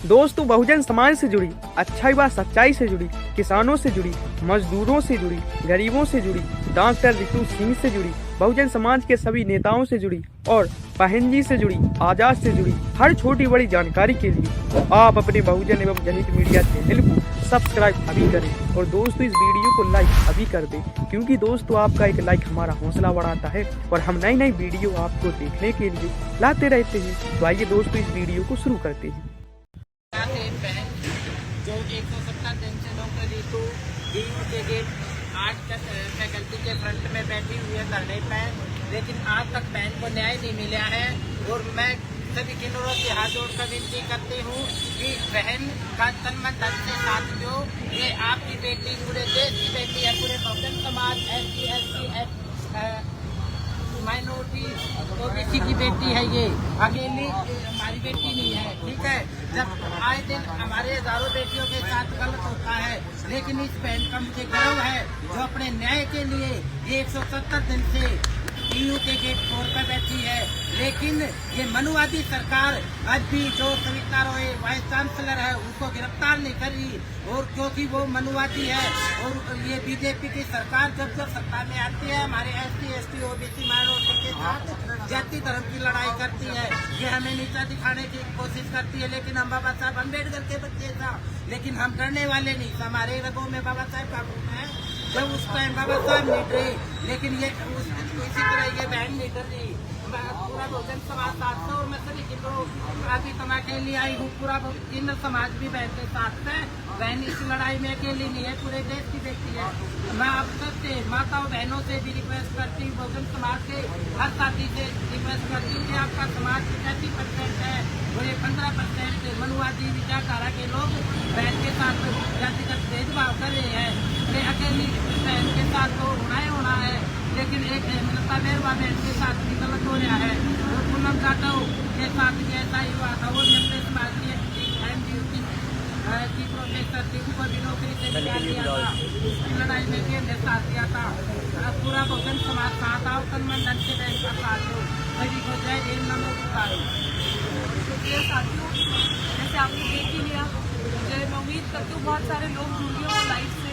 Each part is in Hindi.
दोस्तों बहुजन समाज से जुड़ी, अच्छाई व सच्चाई से जुड़ी, किसानों से जुड़ी, मजदूरों से जुड़ी, गरीबों से जुड़ी, डॉक्टर रितु सिंह से जुड़ी, बहुजन समाज के सभी नेताओं से जुड़ी और बहन जी से जुड़ी, आजाद से जुड़ी हर छोटी बड़ी जानकारी के लिए आप अपने बहुजन एवं जनहित मीडिया चैनल को सब्सक्राइब अभी करें और दोस्तों इस वीडियो को लाइक अभी कर दें, क्योंकि दोस्तों आपका एक लाइक हमारा हौसला बढ़ाता है और हम नई नई वीडियो आपको देखने के लिए लाते रहते हैं। तो आइए दोस्तों इस वीडियो को शुरू करते हैं। जो 170 दिन से डॉक्टर रितु DU के गेट 8 तक फैकल्टी के फ्रंट में बैठी हुई है धरने पर, लेकिन आज तक बहन को न्याय नहीं मिला है। और मैं सभी किन्नरों से हाथ जोड़कर विनती करती हूँ कि बहन का तन मन धन से साथ दो। ये आपकी बेटी, पूरे देश की बेटी है, पूरे Bahujan Samaj SC ST minority OBC की बेटी है। ये अकेली हमारी बेटी नहीं है, ठीक है। जब आए दिन हमारे हजारों बेटियों के साथ गलत होता है, लेकिन इस बहन का मुझे गर्व है जो अपने न्याय के लिए ये 170 दिन से DU के गेट 4 पर बैठी है। लेकिन ये मनुवादी सरकार आज भी जो सविता रॉय वाइस चांसलर है उसको गिरफ्तार नहीं कर रही, और क्योंकि वो मनुवादी है। और ये बीजेपी की सरकार जब जब सत्ता में आती है हमारे SC ST OBC माइनॉरिटी के साथ जाति धर्म की लड़ाई करती है। ये हमें नीचा दिखाने की कोशिश करती है, लेकिन हम बाबा साहब अम्बेडकर के बच्चे था, लेकिन हम डरने वाले नहीं। हमारे रगों में बाबा साहब का खून है। जब उस टाइम बाबा साहब नहीं डरे, लेकिन ये इसी तरह ये बहन नहीं डर रही। पूरा बहुजन समाज साथ है और मैं सभी किन्नरों अभी तमा के लिए आई हूँ। पूरा किन्नर समाज भी बहन के साथ है। बहन इस लड़ाई में अकेली नहीं है, पूरे देश की बेटी है। मैं आप सबसे माताओं बहनों से भी रिक्वेस्ट करती हूँ, बहुजन समाज के हर साथी से रिक्वेस्ट करती हूँ कि आपका समाज 85% है और ये 15% मनुवादी विचारधारा के लोग बहन के साथ जातिगत भेदभाव कर रहे हैं। ये अकेली बहन के साथ तो होना है, लेकिन एक ममता मेहरबा बहन के साथ भी गलत हो रहा है। और पूनम जाटव के साथ भी ऐसा ही हुआ था। वो अपने समाज की प्रोफेसर थी, उनको भी नौकरी से निकाल दिया था। उसकी लड़ाई में भी हमने साथ दिया था। पूरा बहुजन समाज साथ आओ, तन मन धन से बहन का साथ हो। सभी को जय भीम, नमो बुद्धाय। साथियों, जैसे आपने देख ही लिया, मुझे मैं उम्मीद करती हूँ बहुत सारे लोग जुड़ गए हो लाइव से।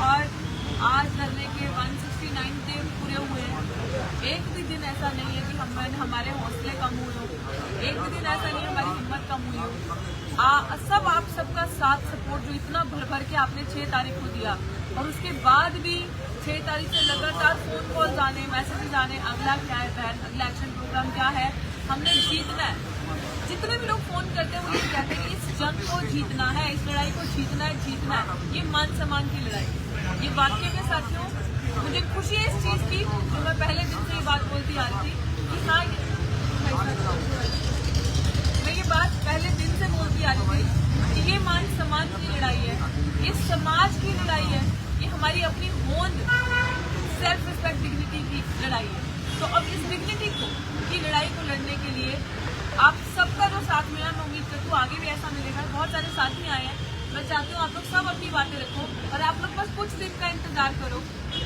और आज धरने के 169 दिन पूरे हुए हैं। एक भी दिन ऐसा नहीं है कि हमारे हौसले कम हुए हो, एक भी दिन ऐसा नहीं है हमारी हिम्मत कम हुई हो। सब आप सबका साथ सपोर्ट जो इतना भर भर के आपने 6 तारीख को दिया, और उसके बाद भी 6 तारीख से लगातार फोन कॉल्स आने, मैसेजेस आने, अगला क्या है बहन, अगला एक्शन प्रोग्राम क्या है, हमने जीतना है। जितने भी लोग फोन करते हैं वो ये कहते हैं कि इस जंग को जीतना है, इस लड़ाई को जीतना है। ये मान सम्मान की लड़ाई, ये वाक्य में साथियों मुझे खुशी है इस चीज की, जो मैं पहले दिन से ये बात बोलती आ रही थी कि हाँ, मैं ये बात पहले दिन से बोलती आ रही थी कि ये मान सम्मान की लड़ाई है, ये समाज की लड़ाई है, ये हमारी अपनी होंद, सेल्फ रिस्पेक्ट, डिग्निटी की लड़ाई है। तो अब इस डिग्निटी की लड़ाई को लड़ने के लिए आप सबका जो साथ मिला, मैं उम्मीद करती हूँ आगे भी ऐसा मिलेगा। बहुत सारे साथी आए हैं, मैं चाहती हूँ आप लोग सब अपनी बातें रखो और आप लोग बस कुछ दिन का इंतजार करो।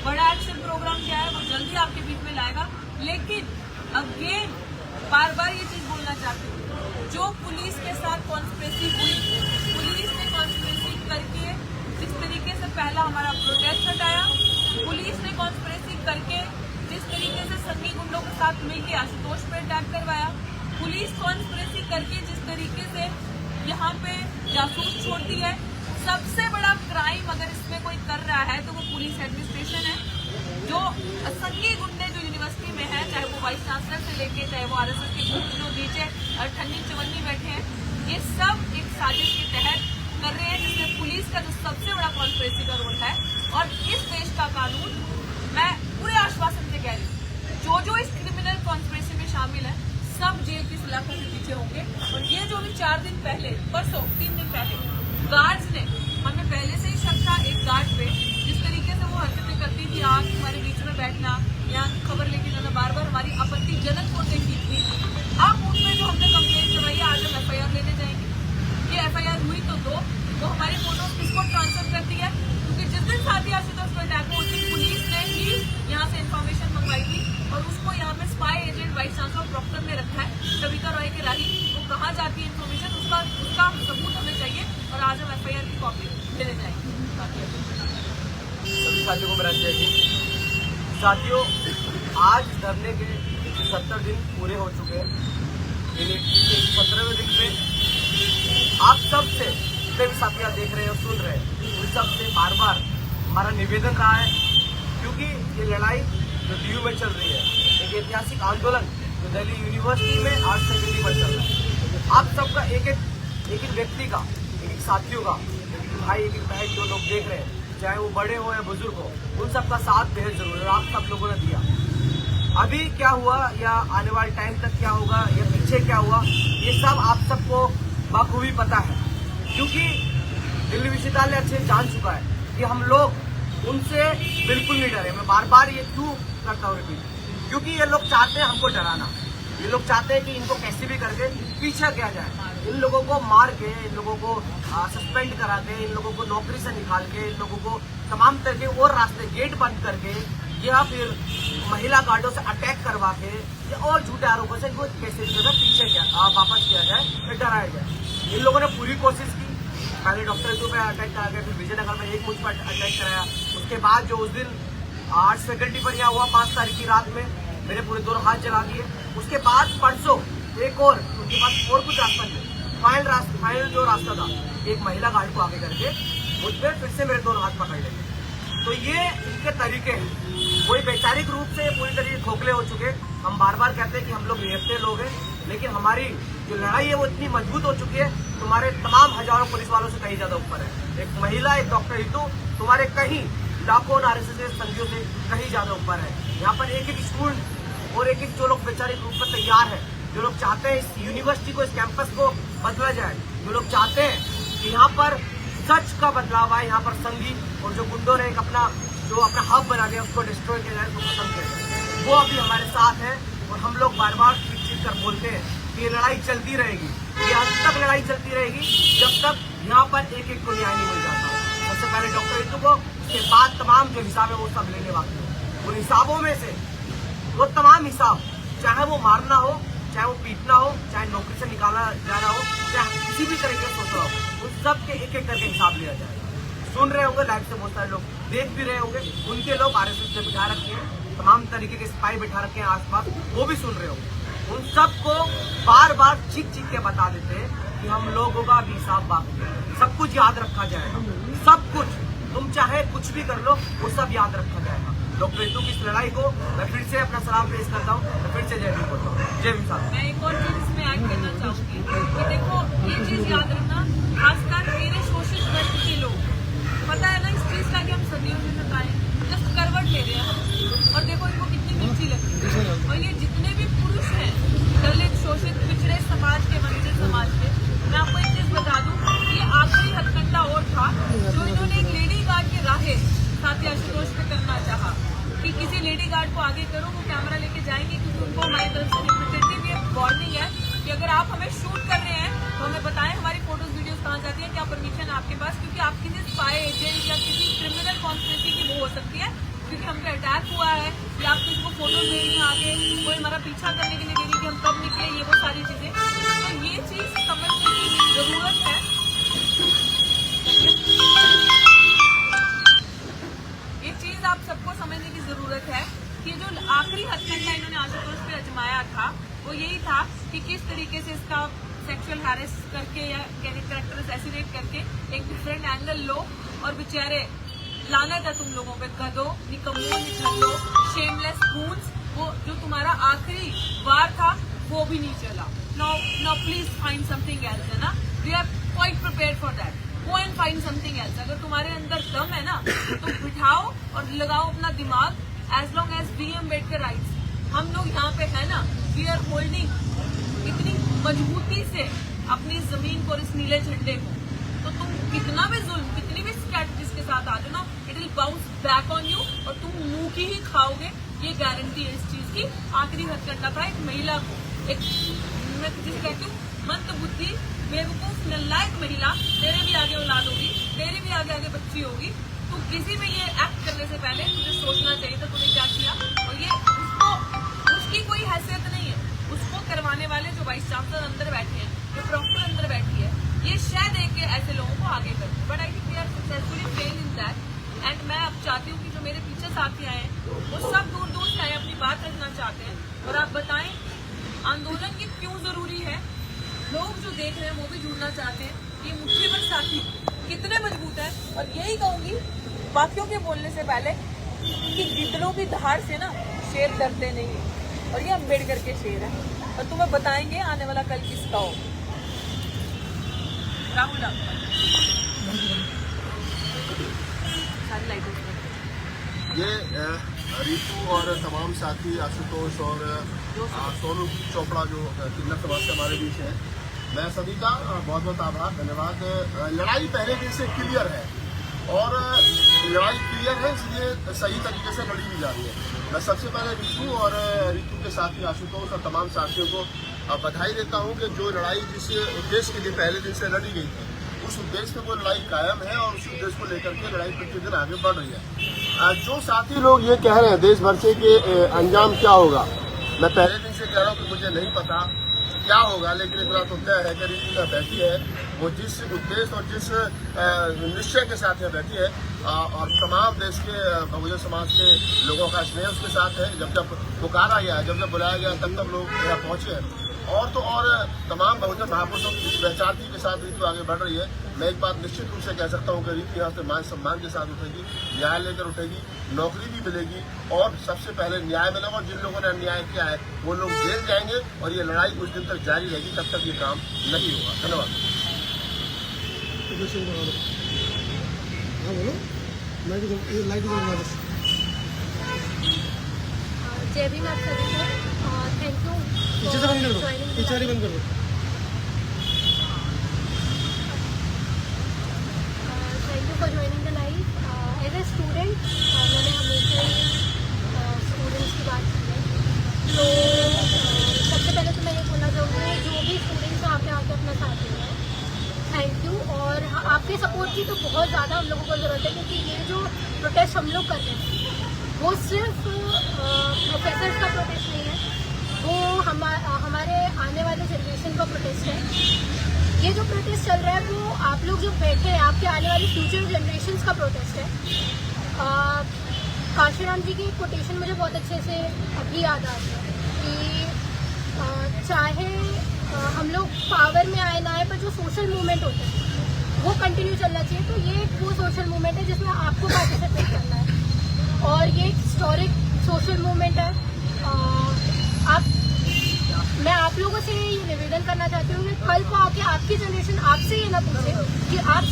बड़ा एक्शन प्रोग्राम क्या है वो जल्दी आपके बीच में लाएगा। लेकिन अगेन बार बार ये चीज बोलना चाहती हूँ, जो पुलिस के साथ कॉन्स्पिरेसी हुई, पुलिस ने कॉन्स्पिरेसी करके जिस तरीके से पहला हमारा प्रोटेस्ट हटाया, पुलिस ने कॉन्स्पिरेसी करके जिस तरीके से संगी गुंडों के साथ मिलकर आशुतोष पे अटैक करवाया, पुलिस कॉन्स्पिरेसी करके जिस तरीके से यहाँ पे जासूस छोड़ती है। सबसे बड़ा क्राइम अगर इसमें कोई कर रहा है तो वो पुलिस एडमिनिस्ट्रेशन है। जो संगी गुंडे जो यूनिवर्सिटी में है, चाहे वो वाइस चांसलर से लेके चाहे वो RSS के ग्रुप जो नीचे ठन्नी चवन्नी बैठे हैं, ये सब एक साजिश के तहत कर रहे हैं, जिसमें पुलिस का जो सबसे बड़ा कॉन्स्पिरेसी का रोल है। और इस देश का कानून, मैं पूरे आश्वासन से कह रही हूँ, जो इस क्रिमिनल कॉन्स्पिरेसी में शामिल है सब जेल की सलाखों के पीछे होंगे। और ये जो अभी 4 दिन पहले, परसों 3 दिन पहले गार्ड्स ने, हमें पहले से ही शक था एक गार्ड पे, जिस तरीके से वो हरकतें करती थी, आग हमारे बीच में बैठना, यहाँ की खबर लेके जाना, बार बार हमारी आपत्तिजनक फोटो की थी। अब उसमें जो हमने कंप्लेंट करवाई है, आज हम FIR लेने जाएंगे। ये FIR हुई तो दो, वो हमारी फोटो किसको ट्रांसफर करती है, क्योंकि जिस दिन साथी आशुतोष पर अटैक हुआ उस दिन पुलिस ने ही यहाँ से इन्फॉर्मेशन मंगवाई थी और उसको यहाँ पे spy agent vice chancellor proctor ने रखा है, सविता रॉय के राही। वो कहाँ जाती है इन्फॉर्मेशन, उसका आज हम FIR की कॉपी लेने जाएंगे। सभी साथियों को मेरा जय हिंद। साथियों, आज धरने के 70 दिन पूरे हो चुके हैं। 17वें दिन पे आप सब से, जितने भी साथी आप देख रहे हैं और सुन रहे हैं, उन सब से बार बार हमारा निवेदन रहा है, क्योंकि ये लड़ाई जो DU में चल रही है, एक ऐतिहासिक आंदोलन जो दिल्ली यूनिवर्सिटी में 8 सेकेंडरी पर चल रहा है। आप सबका एक एक व्यक्ति का, एक एक साथियों का, एक एक भाई, एक एक बहन जो लोग देख रहे हैं, चाहे वो बड़े हो या बुजुर्ग हो, उन सबका साथ बेहद जरूरी है। आप सब लोगों ने दिया। अभी क्या हुआ या आने वाले टाइम तक क्या होगा या पीछे क्या हुआ, ये सब आप सबको बखूबी पता है, क्योंकि दिल्ली विश्वविद्यालय अच्छे जान चुका है कि हम लोग उनसे बिल्कुल नहीं डरे। मैं बार बार ये क्यों करता हूँ रिपीट, क्योंकि ये लोग चाहते हैं हमको डराना। ये लोग चाहते हैं कि इनको कैसे भी करके पीछा किया जाए, इन लोगों को मार के, इन लोगों को सस्पेंड करा के, इन लोगों को नौकरी से निकाल के, इन लोगों को तमाम तरह के और रास्ते गेट बंद करके या फिर महिला गार्डों से अटैक करवा के या और झूठे आरोपों से इनको कैसे पीछे वापस किया जाए, फिर डराया जाए। इन लोगों ने पूरी कोशिश की। पहले डॉक्टर पे अटैक करा गया, फिर विजयनगर में एक मुझ पर अटैक कराया। उसके बाद जो उस दिन 8 फैकल्टी पर यहाँ हुआ 5 तारीख की रात में, मेरे पूरे 2 हाथ जला दिए। उसके बाद परसों एक और उनके पास और कुछ रास्ता नहीं, फाइनल जो रास्ता था, एक महिला गार्ड को आगे करके मुझ पर फिर से मेरे 2 हाथ पकड़ लेंगे। तो ये इनके तरीके हैं। कोई वैचारिक रूप से पूरी तरीके खोखले हो चुके। हम बार बार कहते हैं कि हम लोग निहत्ते लोग हैं, लेकिन हमारी जो लड़ाई है वो इतनी मजबूत हो चुकी है, तुम्हारे तमाम हजारों पुलिस वालों से कहीं ज्यादा ऊपर है। एक महिला, एक डॉक्टर हितू तुम्हारे कहीं लाखों RSS संघियों से कहीं ज्यादा ऊपर है। यहाँ पर एक एक स्टूडेंट और एक एक जो लोग वैचारिक रूप से तैयार है, जो लोग चाहते हैं इस यूनिवर्सिटी को, इस कैंपस को बदला जाए, जो लोग चाहते हैं कि यहाँ पर सच का बदलाव आए, यहाँ पर संघी और जो गुंडों ने एक अपना हब बना दिया उसको डिस्ट्रॉय किया जाए, उसको खत्म किया जाए, वो अभी हमारे साथ है। और हम लोग बार बार चीख कर बोलते हैं कि ये लड़ाई चलती रहेगी, ये अंत तक लड़ाई चलती रहेगी, जब तक यहाँ पर एक एक को न्याय नहीं मिल जाता। सबसे पहले डॉक्टर हितू को, उसके बाद तमाम जो हिसाब है वो सब लेने बाकी है। उन हिसाबों में से वो तमाम हिसाब, चाहे वो मारना हो, चाहे वो पीटना हो, चाहे नौकरी से निकाला जाना हो, चाहे किसी भी तरीके से सोच रहा हो, उन सब के एक एक करके हिसाब लिया जाएगा। सुन रहे होंगे लाइव से बहुत सारे लोग, देख भी रहे होंगे, उनके लोग RSS से बिठा रखे हैं, तमाम तरीके के स्पाई बिठा रखे हैं आसपास, वो भी सुन रहे होंगे। उन सबको बार बार चीख चीख के बता देते हैं कि हम लोगों का भी हिसाब बाकी है, सब कुछ याद रखा जाएगा, सब कुछ, तुम चाहे कुछ भी कर लो, वो सब याद रखा जाएगा। डॉक्टर हितू की इस लड़ाई को मैं फिर से अपना सलाम पेश करता हूँ, मैं फिर से जय हिंद बोलता हूँ। जय हिंद। मैं एक और चीज इसमें ऐड करना चाहूंगी कि देखो, ये चीज याद रखना, खासकर मेरे शोषित वर्ग के लोग, पता है ना इस चीज का कि हम सदियों से बताएं, जस्ट करवट ले रहे हैं और देखो इनको कितनी मिर्ची लगती है। और ये जितने भी पुरुष हैं दलित, शोषित, पिछड़े समाज के, वंचित समाज के, मैं आपको एक चीज बता दूं, ये आखिरी हथकंडा और था जो इन्होंने एक लेडी गार्ड के राहे साथी आशुतोष पे करना चाहा कि किसी लेडी गार्ड को आगे करो, वो कैमरा लेके जाएंगे, क्योंकि उनको हमारी तरफ से रिप्रेजेंटेटिव वार्निंग है कि अगर आप हमें शूट कर रहे हैं तो हमें बताएं हमारी फोटोज वीडियोस कहाँ जाती है, क्या परमिशन है आपके पास, क्योंकि आप किसी स्पाई एजेंट या किसी क्रिमिनल कॉन्स्पिरेसी की वो हो सकती है, क्योंकि हम पे अटैक हुआ है या आप किसी को फोटो दे रही हैं आगे, कोई हमारा पीछा करने के लिए दे रही कि हम कब निकले, ये वो सारी चीजें। तो ये चीज समझने की जरूरत है, ये चीज आप सबको समझने की जरूरत है कि जो आखिरी हथकंडा इन्होंने आशुतोष पे अजमाया था वो यही था कि किस तरीके से इसका सेक्सुअल हैरेस करके या कैरेक्टर असैसिनेट करके एक डिफरेंट एंगल लो और बेचारे लानत है तुम लोगों पे, गधो, निकम्मो, निठल्लो, शेमलेस खूंस, वो जो तुम्हारा आखिरी वार था वो भी नहीं चला। Now please find something else, है ना, we are quite prepared for that, go and find something else. अगर तुम्हारे अंदर दम है ना तो बिठाओ और लगाओ अपना दिमाग, as long as we Ambedkarites, हम लोग यहाँ पे है ना, वी आर होल्डिंग इतनी मजबूती से अपनी जमीन को, इस नीले झंडे को, तो तुम कितना भी जुल्म, कितनी भी स्ट्रैटेजीज के साथ आ जाओ ना, it will bounce back on you और तुम मुंह की ही खाओगे, ये गारंटी है इस चीज की। आखिरी हथकंडा था एक महिला को, एक मैं जिसे कहती हूँ मंद बुद्धि, बेवकूफ, नलायक महिला, तेरे भी आगे औलाद होगी, तेरे भी आगे आगे बच्ची होगी, तो किसी में ये एक्ट करने से पहले तुझे सोचना चाहिए था तूने क्या किया। और ये उसको, उसकी कोई हैसियत नहीं है, उसको करवाने वाले जो वाइस चांसलर अंदर बैठे हैं, जो प्रॉक्टर अंदर बैठी है, ये शह दे के के ऐसे लोगों को आगे करें। But I think we are successfully fail in that. And मैं अब चाहती हूँ कि जो मेरे पीछे साथी आए हैं वो सब दूर दूर से आए, अपनी बात रखना चाहते हैं और आप बताएं आंदोलन की क्यों जरूरी है। लोग जो देख रहे हैं वो भी जुड़ना चाहते हैं कि मुट्ठी भर साथी कितने मजबूत है। और यही कहूंगी बाकियों के बोलने से पहले कि गिद्धड़ों की धार से ना शेर डरते नहीं है, और ये अम्बेडकर के शेर है और तुम्हें बताएंगे आने वाला कल किसका हो। राहुल सारी लाइटों से ये रितु और तमाम साथी आशुतोष और सोनू चोपड़ा जो किन्नर समाज से हमारे बीच है, मैं सभी का बहुत बहुत आभार धन्यवाद। लड़ाई पहले दिन से क्लियर है और लड़ाई क्लियर है, इसलिए सही तरीके से लड़ी भी जा रही है। मैं सबसे पहले रितु और रितु के साथी आशुतोष और तमाम साथियों को बधाई देता हूं कि जो लड़ाई जिस उद्देश्य के लिए पहले दिन से लड़ी गई थी उस उद्देश्य पे वो लड़ाई कायम है और उस उद्देश्य को लेकर के लड़ाई प्रतिदिन आगे बढ़ रही है। जो साथी लोग ये कह रहे हैं देश भर से कि अंजाम क्या होगा, मैं पहले दिन से कह रहा हूँ कि मुझे नहीं पता क्या होगा, लेकिन इतना तो तय है कि रितु बैठी है, वो जिस उद्देश्य और जिस निश्चय के साथ यहाँ बैठी है और तमाम देश के बहुजन समाज के लोगों का स्नेह उसके साथ है। जब जब पुकारा गया, जब जब बुलाया गया, तब तब लोग यहाँ पहुंचे हैं और तो और तमाम बहुजन महापुरुषों की पहचानती के साथ ऋतु आगे बढ़ रही है। मैं एक बात निश्चित रूप से कह सकता हूँ कि ऋतु यहाँ से मान सम्मान के साथ उठेगी, न्याय लेकर उठेगी, नौकरी भी मिलेगी और सबसे पहले न्याय मिलेगा और जिन लोगों ने अन्याय किया है वो लोग जेल जाएंगे और ये लड़ाई कुछ दिन तक जारी रहेगी, तब तक ये काम नहीं होगा। धन्यवाद। जय भीम आप सभी को, thank you for joining the life. As a student मैंने हमेशा ही स्टूडेंट्स की बात की है, तो सबसे पहले तो मैं ये बोलना चाहूँगी जो भी स्टूडेंट्स यहाँ पे आके अपना साथ दे रहे हैं, थैंक यू। और आपके सपोर्ट की तो बहुत ज़्यादा हम लोगों को ज़रूरत है, क्योंकि ये जो प्रोटेस्ट हम लोग कर रहे हैं वो सिर्फ प्रोफेसर्स का प्रोटेस्ट नहीं है, वो हमारे आने वाले जनरेशन का प्रोटेस्ट है। ये जो प्रोटेस्ट चल रहा है वो आप लोग जो बैठे हैं आपके आने वाली फ्यूचर जनरेशन्स का प्रोटेस्ट है। काशीराम जी की कोटेशन मुझे बहुत अच्छे से अभी याद आ रही है कि चाहे हम लोग पावर में आए ना आए, पर जो सोशल मूवमेंट होता है वो कंटिन्यू चलना चाहिए। तो ये वो सोशल मूवमेंट है जिसमें आपको पार्टिसिपेट करना है और ये एक हिस्टोरिक सोशल मूवमेंट है। मैं आप लोगों से ये निवेदन करना चाहती हूँ कि कल को आके आपकी जनरेशन आपसे ये ना पूछे कि आप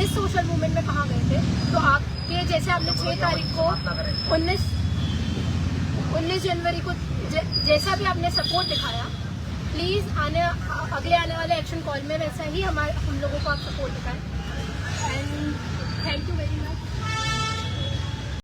इस सोशल मूवमेंट में कहाँ गए थे। तो आपके जैसे आपने 6 तारीख को 19 जनवरी को जैसा भी आपने सपोर्ट दिखाया, प्लीज़ अगले आने वाले एक्शन कॉल में वैसा ही हम लोगों को आप सपोर्ट दिखाएं। And thank you very much.